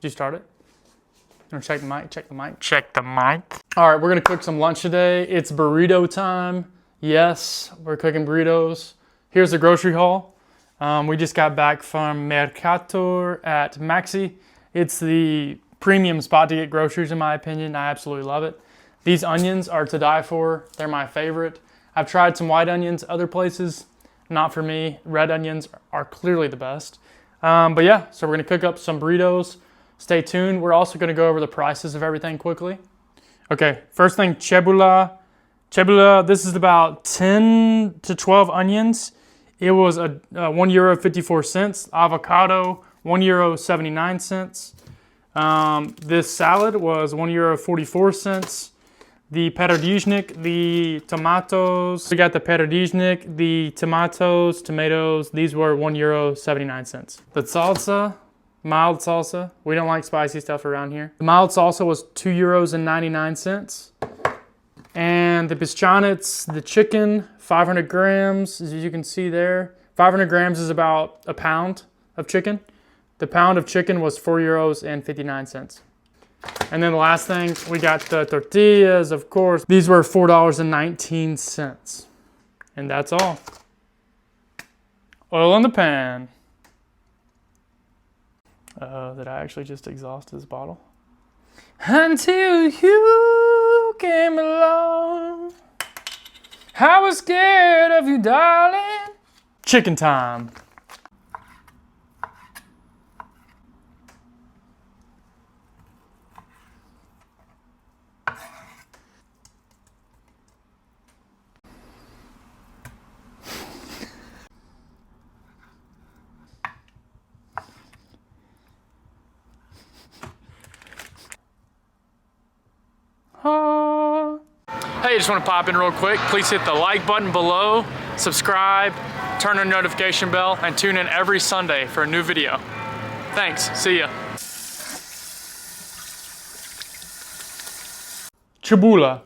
you start it. Check the mic, check the mic, check the mic. All right, we're gonna cook some lunch today. It's burrito time. Yes, we're cooking burritos. Here's the grocery haul. We just got back from Mercator at Maxi. It's the premium spot to get groceries in my opinion. I absolutely love it. These onions are to die for. They're my favorite. I've tried some white onions other places, not for me. Red onions are clearly the best. But yeah, so we're gonna cook up some burritos. Stay tuned. We're also gonna go over the prices of everything quickly. Okay, first thing, cebula. Cebula, this is about 10 to 12 onions. It was a €1.54. Avocado, €1.79. This salad was €1.44. The paradijnik, the tomatoes. We got the paradijnik, the tomatoes. These were €1.79. The salsa, mild salsa. We don't like spicy stuff around here. The mild salsa was €2.99. And the pischanets, the chicken, 500 grams, as you can see there. 500 grams is about a pound of chicken. The pound of chicken was €4.59. And then the last thing, we got the tortillas, of course. These were $4.19. And that's all. Oil in the pan. Did I actually just exhaust this bottle? Until you came along, I was scared of you, darling. Chicken time. Hey, just want to pop in real quick. Please hit the like button below, subscribe, turn on the notification bell, and tune in every Sunday for a new video. Thanks, see ya. Cebula.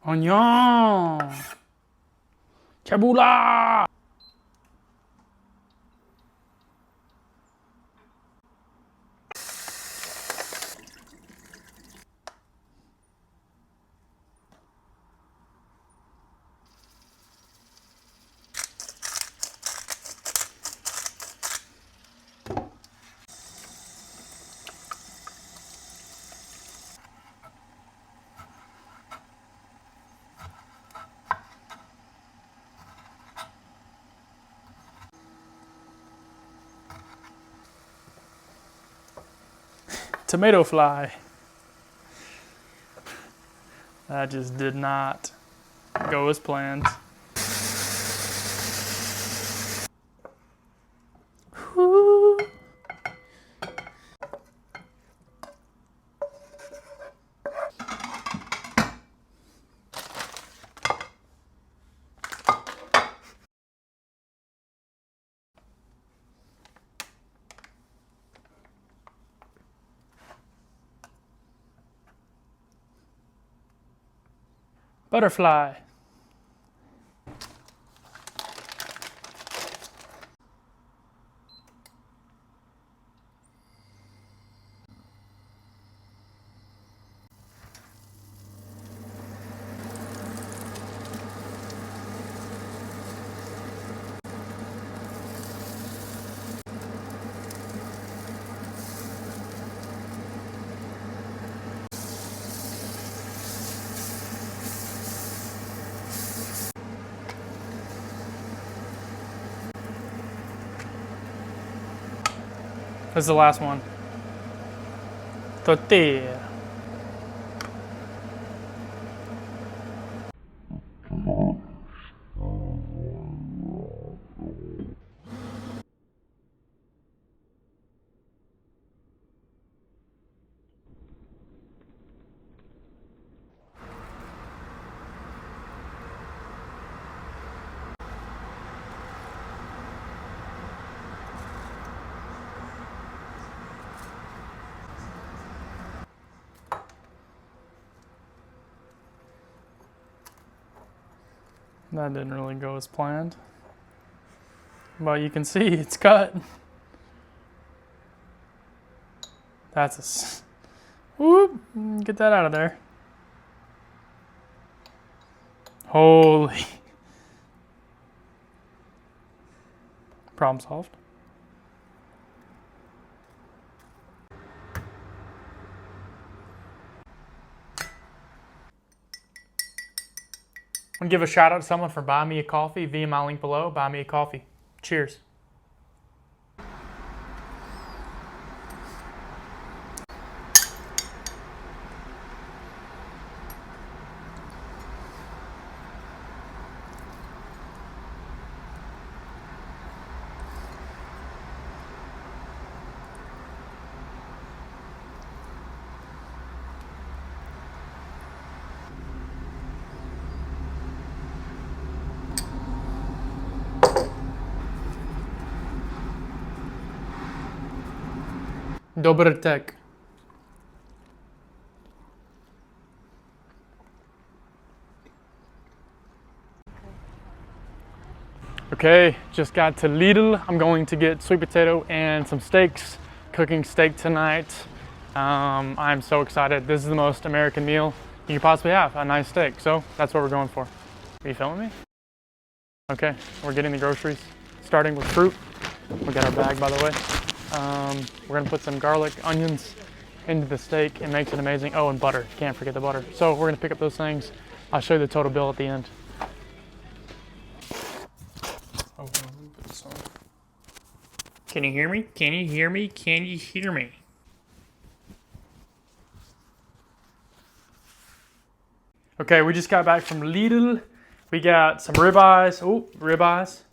Onion. Cebula. Tomato fly. That just did not go as planned. Woo. Butterfly. This is the last one. Tortilla. That didn't really go as planned. But you can see it's cut. That's a... Whoop! Get that out of there. Holy. Problem solved. I want to give a shout out to someone for buying me a coffee via my link below. Buy me a coffee. Cheers. Dobry tek. Okay, just got to Lidl. I'm going to get sweet potato and some steaks. Cooking steak tonight. I'm so excited. This is the most American meal you could possibly have, a nice steak. So that's what we're going for. Are you filming me? Okay, we're getting the groceries. Starting with fruit. We got our bag, by the way. We're gonna put some garlic, onions into the steak. It makes it amazing. Oh, and butter. Can't forget the butter. So we're gonna pick up those things. I'll show you the total bill at the end. Oh, let me put this on. Can you hear me? Can you hear me? Can you hear me? Okay, we just got back from Lidl. We got some ribeyes. Oh, ribeyes.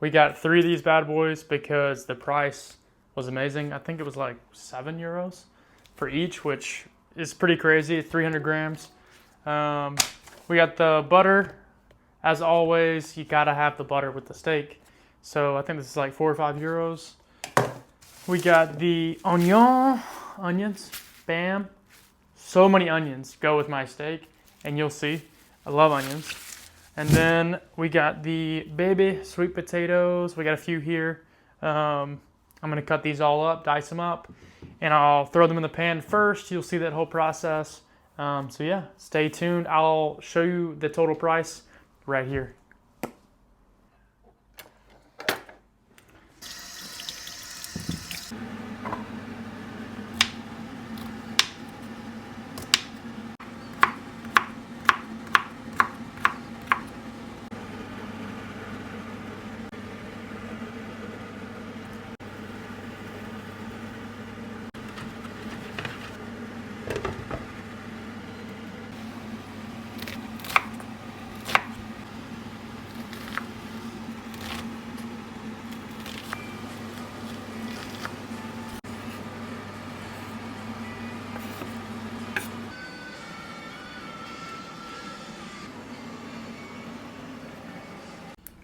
We got 3 of these bad boys because the price was amazing. I think it was like €7 for each, which is pretty crazy. 300 grams. We got the butter. As always, you gotta have the butter with the steak. So I think this is like €4 or €5. We got the onions. Bam. So many onions go with my steak, and you'll see. I love onions. And then we got the baby sweet potatoes. We got a few here. I'm gonna cut these all up, dice them up, and I'll throw them in the pan first. You'll see that whole process. So yeah, stay tuned. I'll show you the total price right here.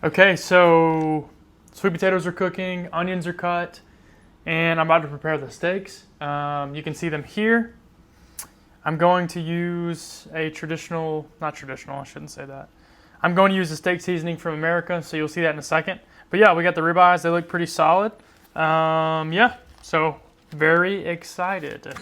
Okay, so sweet potatoes are cooking, onions are cut, and I'm about to prepare the steaks. You can see them here. I'm going to use a not traditional, I shouldn't say that. I'm going to use a steak seasoning from America, so you'll see that in a second. But yeah, we got the ribeyes, they look pretty solid. Yeah, so very excited.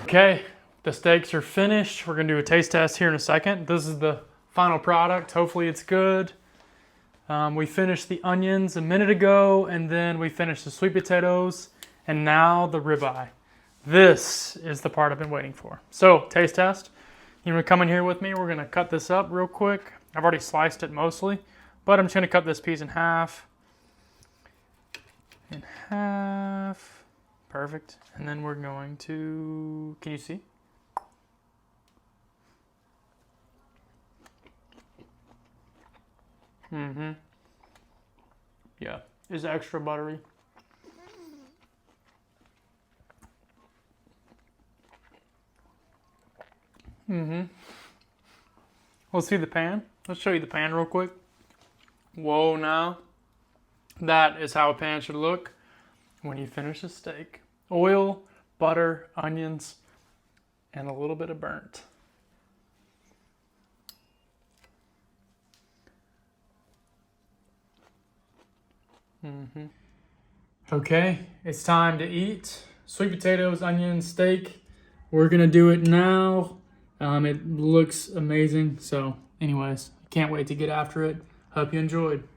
Okay, the steaks are finished. We're gonna do a taste test here in a second. This is the final product. Hopefully it's good. We finished the onions a minute ago, and then we finished the sweet potatoes, and now the ribeye. This is the part I've been waiting for. So, taste test. You wanna come in here with me? We're gonna cut this up real quick. I've already sliced it mostly, but I'm just gonna cut this piece in half. In half. Perfect. And then we're going to, can you see? Mm-hmm. Yeah, it's extra buttery. Mm-hmm. Let's see the pan. Let's show you the pan real quick. Whoa, now. That is how a pan should look when you finish a steak. Oil, butter, onions, and a little bit of burnt. Mm-hmm. Okay, it's time to eat. Sweet potatoes, onions, steak. We're gonna do it now. It looks amazing. So anyways, can't wait to get after it. Hope you enjoyed.